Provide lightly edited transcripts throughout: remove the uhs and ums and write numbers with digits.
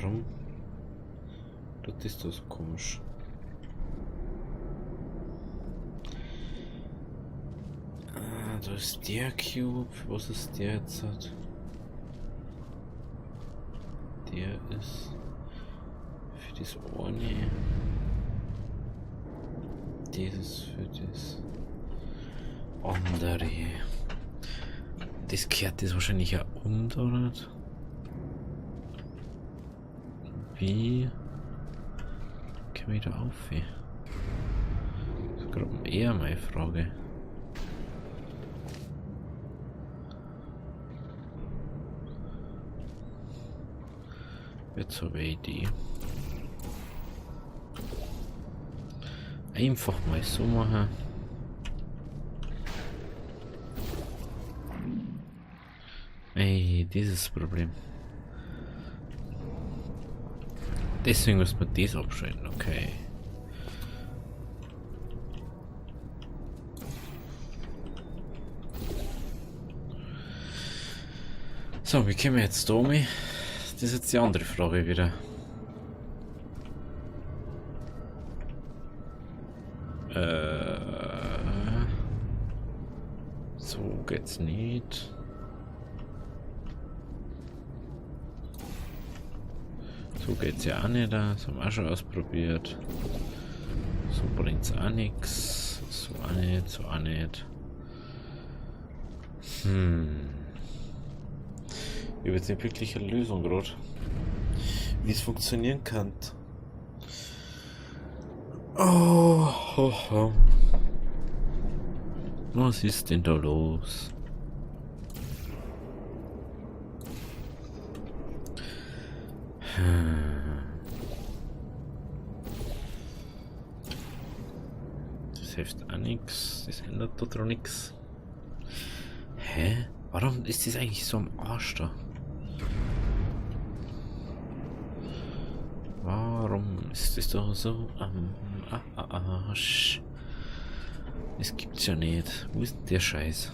Warum? Das ist doch so komisch. Ah, da ist der Cube. Was ist der jetzt? Der ist für das eine. Dieses für das andere. Das kehrt das wahrscheinlich auch um, oder? Wie komme ich da auf? Das ist gerade eher meine Frage. Jetzt habe ich eine Idee. Einfach mal so machen. Ey, dieses Problem. Deswegen muss man das abschalten, okay. So, wie kommen wir jetzt da mit? Das ist jetzt die andere Frage wieder. So geht's nicht. So geht's ja auch nicht. Das haben wir auch schon ausprobiert. So bringt's auch nichts. So auch nicht, so auch nicht. Ich habe jetzt nicht wirklich eine Lösung gerade. Wie es funktionieren kann. Oh. Was ist denn da los? Das hilft auch nichts. Das ändert total nichts. Hä? Warum ist das eigentlich so am Arsch da? Warum ist das doch so am Arsch? Das gibt's ja nicht. Wo ist denn der Scheiß?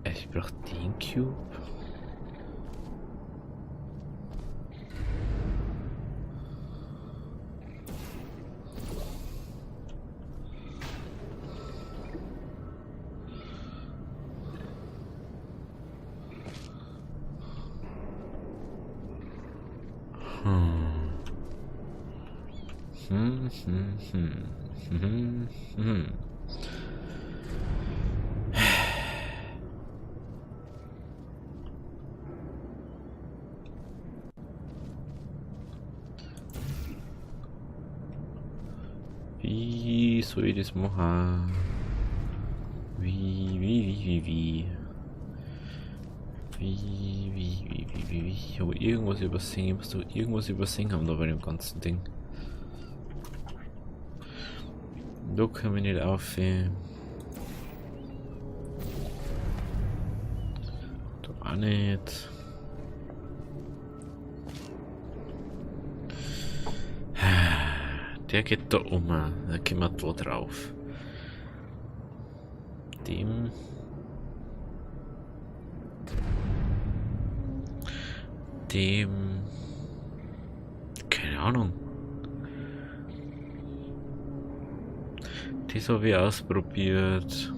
Ich brauch den Cube. Wie soll ich das machen? Wie? Ich habe irgendwas übersehen. Ich muss doch irgendwas übersehen haben da bei dem ganzen Ding. Da kann ich nicht auf. Da auch nicht. Der geht da um. Da kommen wir da drauf. Dem. Keine Ahnung. Das habe ich ausprobiert.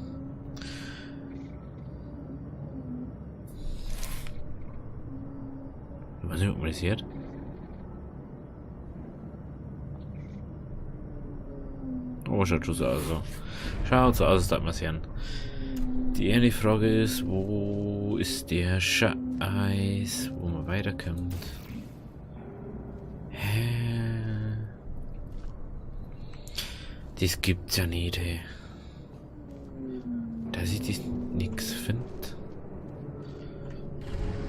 Ich weiß nicht, ob man das hört. Oh, schaut schon so aus. Schaut so aus, als darf man es hören. Die eine Frage ist, wo ist der Scheiß, wo man weiterkommt? Hä? Das gibt's ja nicht, hey. Dass ich das nix finde.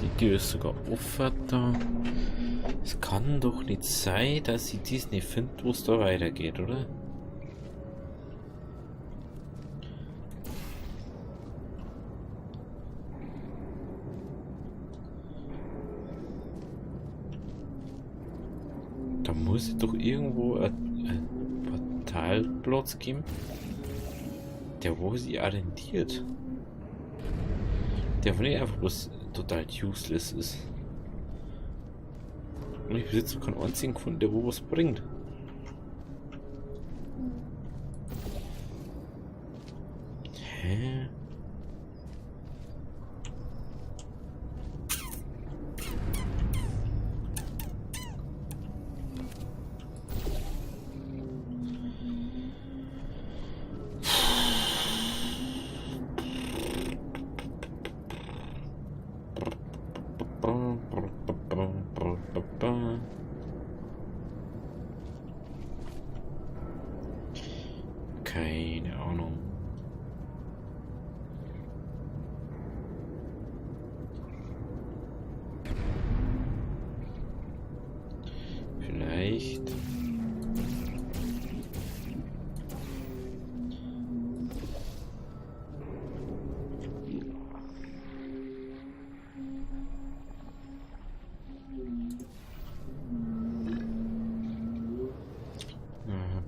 Die Tür ist sogar offen da. Es kann doch nicht sein, dass ich das nicht finde, wo es da weitergeht, oder? Da muss es doch irgendwo ein Portalplatz geben, der wo sie orientiert. Der von mir einfach bloß total useless ist. Und ich besitze keinen einzigen gefunden, der wo was bringt. Hä? Keine Ahnung. Vielleicht.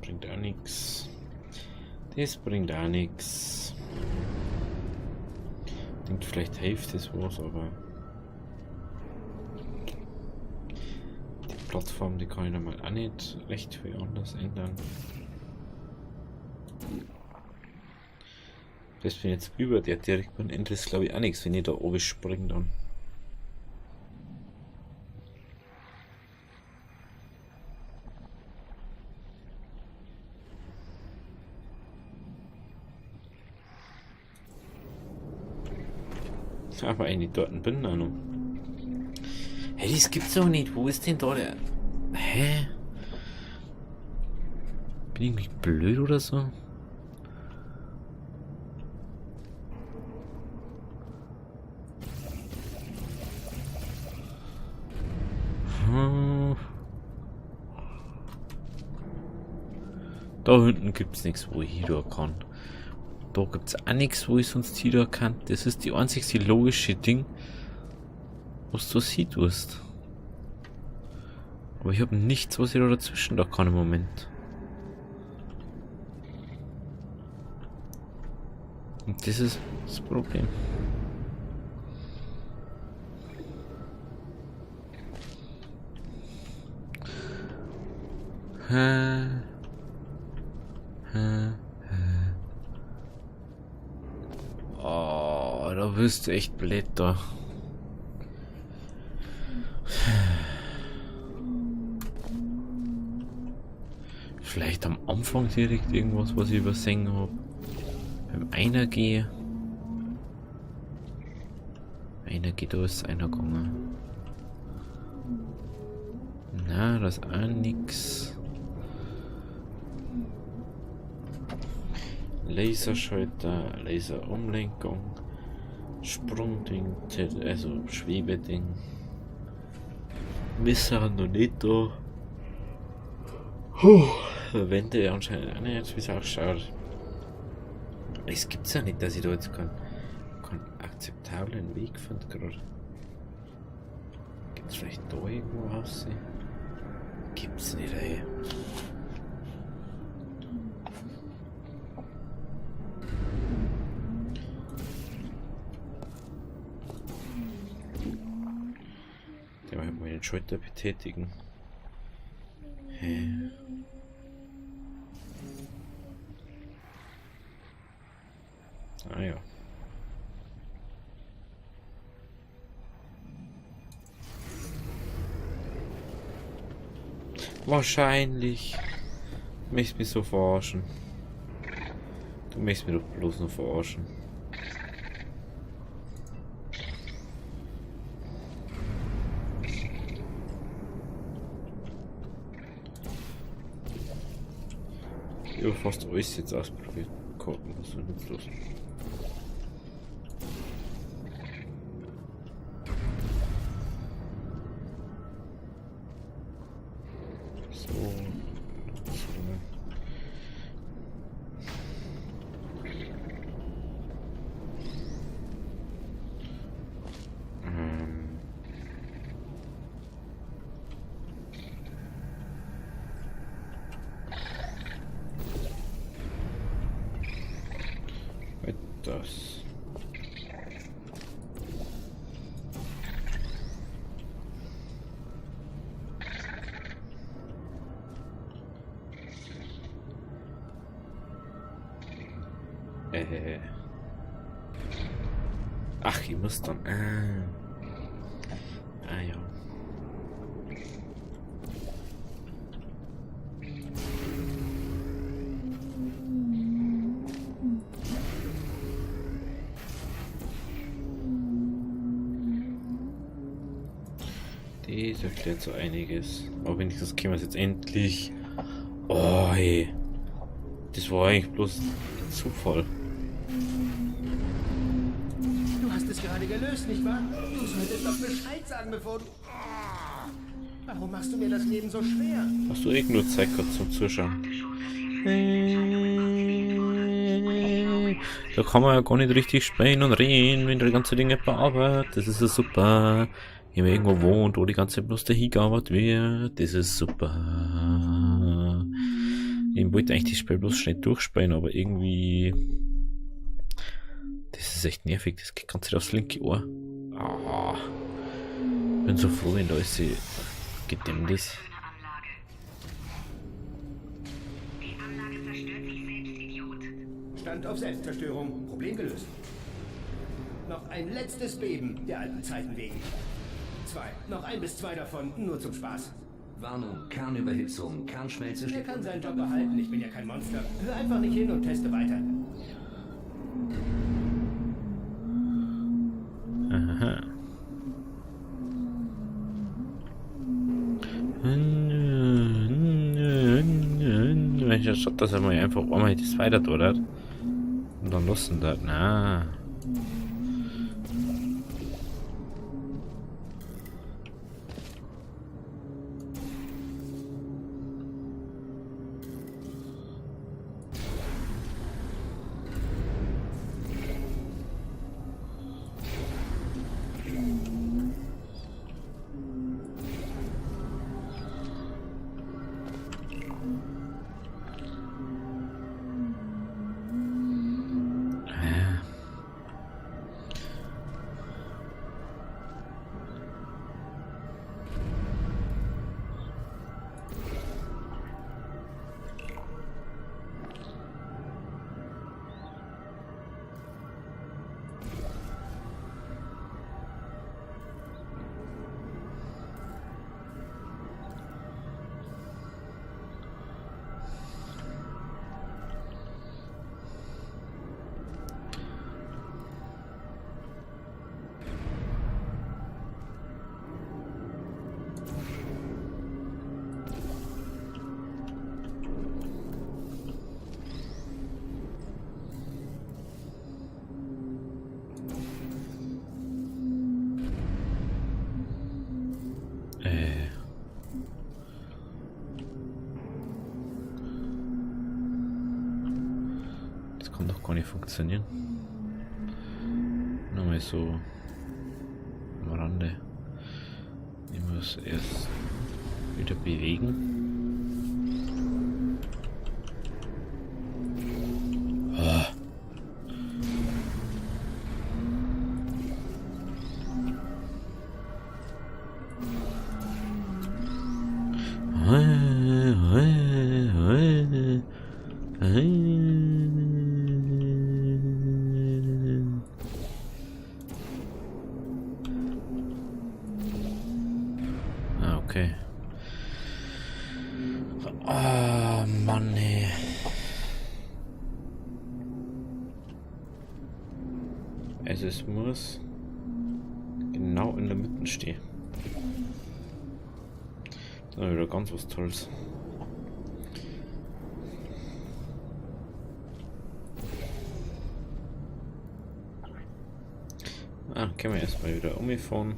Bringt auch nichts. Das bringt auch nichts. Ich denke, vielleicht hilft es was, aber die Plattform, die kann ich nochmal auch nicht recht viel anders ändern. Das bin jetzt über der direkt beim Ende ist, glaube ich, auch nichts, wenn ich da oben springe dann. Aber eigentlich dort bin ich noch. Hey, das gibt's doch nicht. Wo ist denn da der... Hä? Bin ich irgendwie blöd oder so? Da hinten gibt's nichts, wo ich hier kann. Da gibt's auch nichts, wo ich sonst hier kann. Das ist die einzigste logische Ding, was du hier tust. Aber ich habe nichts, was ich da dazwischen da kann im Moment. Und das ist das Problem. Oh, da bist du echt blöd da. Vielleicht am Anfang direkt irgendwas, was ich übersehen habe. Beim einer gehe. Einer geht, da ist einer gegangen. Na, das ist auch nix. Laserschalter, Laserumlenkung, Sprungding, also Schwebeding. Messer noch nicht da. Wände anscheinend auch nicht, wie es ausschaut. Es gibt's ja nicht, dass ich da jetzt keinen akzeptablen Weg finde gerade. Gibt's vielleicht da irgendwo aussehen? Gibt's nicht, ey. Der will mal den Schalter betätigen. Hä? Ah ja. Wahrscheinlich. Du möchtest mich so verarschen. Du möchtest mich doch bloß nur verarschen. Ich habe fast alles jetzt ausprobiert. Gucken, was ist denn jetzt los? Ach, ich muss dann. Ah ja. Das erklärt so einiges. Aber wenigstens können wir es jetzt endlich. Oh, hey. Das war eigentlich bloß ein Zufall. Du hast es gerade gelöst, nicht wahr? Du solltest doch Bescheid sagen, bevor du... Warum machst du mir das Leben so schwer? Hast du nur Zeit gehabt zum Zuschauen? Da kann man ja gar nicht richtig sprechen und reden, wenn du die ganze Dinge bearbeitet. Das ist ja super. Wenn man irgendwo wohnt, wo die ganze bloß dahin gearbeitet wird. Das ist super. Ich wollte eigentlich das Spiel bloß schnell durchspielen, aber irgendwie... Das ist echt nervig. Das geht ganz aufs linke Ohr. Ah. Bin so froh, wenn da alles gedämmt ist. Stand auf Selbstzerstörung. Problem gelöst. Noch ein letztes Beben der alten Zeiten wegen. 2. Noch 1 bis 2 davon, nur zum Spaß. Warnung, Kernüberhitzung, Kernschmelze Er steht... kann seinen Job behalten, ich bin ja kein Monster. Hör einfach nicht hin und teste weiter. Aha. Wenn ich statt, dass er mal einfach einmal das weiter tut und dann lassen das. Na. Das kann doch gar nicht funktionieren. Nur mal so am Rande. Ich muss erst wieder bewegen. Okay. Ah, Mann, ey. Also es muss genau in der Mitte stehen. Das ist wieder ganz was Tolles. Können wir erstmal wieder umfahren.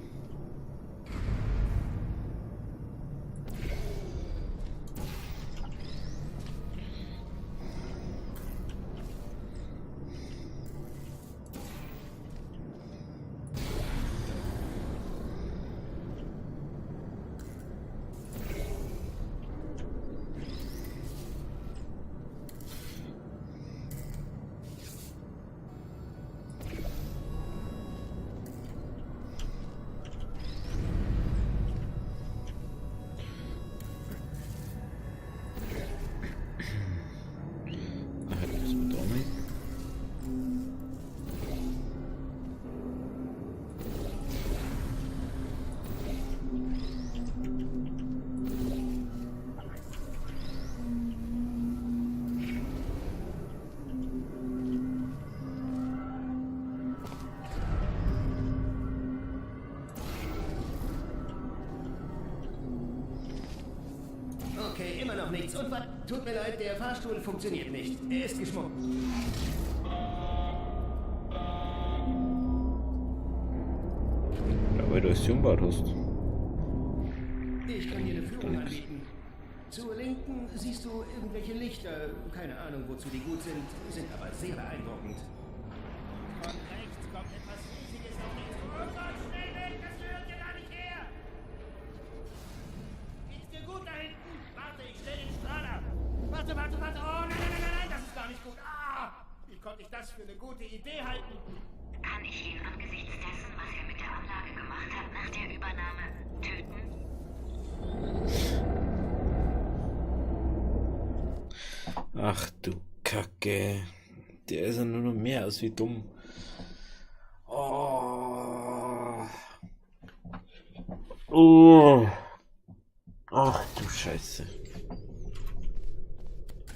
Okay, immer noch nichts. Und was? Tut mir leid, der Fahrstuhl funktioniert nicht. Er ist geschmuckt. Ja, weil du es umgebaut hast. Ich kann dir eine Führung anbieten. Zur Linken siehst du irgendwelche Lichter. Keine Ahnung, wozu die gut sind aber sehr beeindruckend. Von rechts kommt etwas Riesiges auf dich zu. Oh Gott, schnell weg! Das gehört dir gar nicht her! Geht's dir gut da hinten? Warte, ich stell den Strahler. Warte. Oh, nein, das ist gar nicht gut. Ah! Wie konnte ich das für eine gute Idee halten? Kann ich ihn angesichts dessen, was er mit der Anlage gemacht hat, nach der Übernahme töten? Ach du Kacke. Der ist ja nur noch mehr als wie dumm. Oh. Oh. Ach du Scheiße.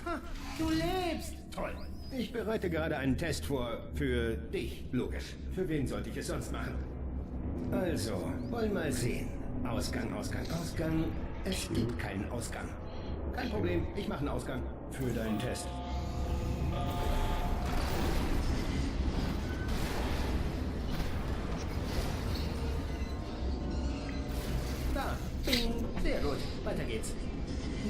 Ha, du lebst! Toll. Ich bereite gerade einen Test vor. Für dich, logisch. Für wen sollte ich es sonst machen? Also, wollen mal sehen. Ausgang. Es gibt keinen Ausgang. Kein Problem, ich mache einen Ausgang. Für deinen Test. Da, bing, sehr gut. Weiter geht's.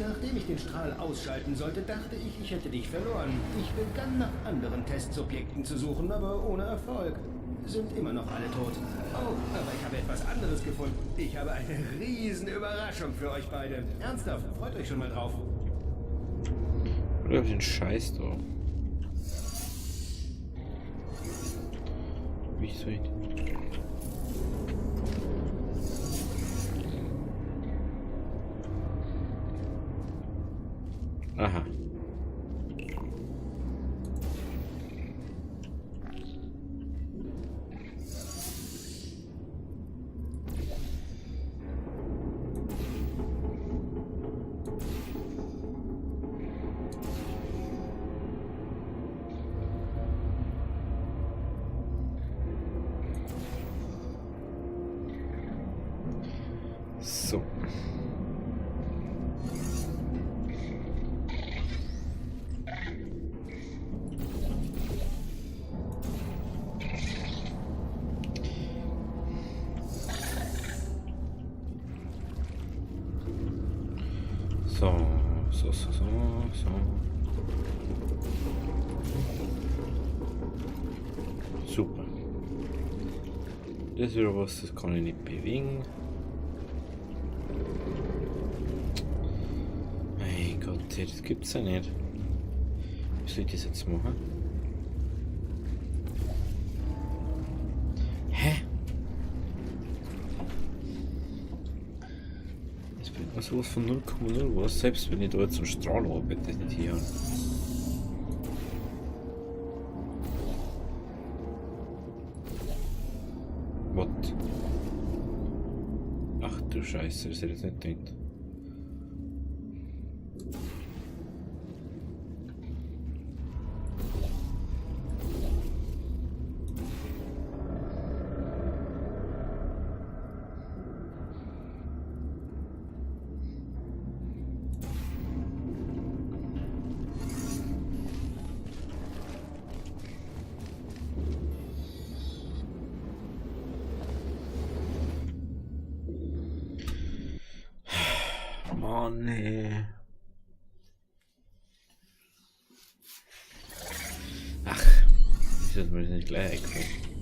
Nachdem ich den Strahl ausschalten sollte, dachte ich, ich hätte dich verloren. Ich begann nach anderen Testsubjekten zu suchen, aber ohne Erfolg. Sind immer noch alle tot. Oh, aber ich habe etwas anderes gefunden. Ich habe eine riesen Überraschung für euch beide. Ernsthaft, freut euch schon mal drauf. Oder hab ich den Scheiß da? Wie soll ich? Aha. So. So. Super. Das ist wieder was, das kann ich nicht bewegen. Mein Gott, das gibt's ja nicht. Wie soll ich das jetzt machen? Hä? Das bringt mir sowas von 0,0 was, selbst wenn ich da jetzt einen Strahl arbeite, das nicht hier. What? Ach du Scheiße, das hätte ich jetzt nicht gedacht. Oh nee. Ach, wieso hat mir das nicht gleich eingefallen?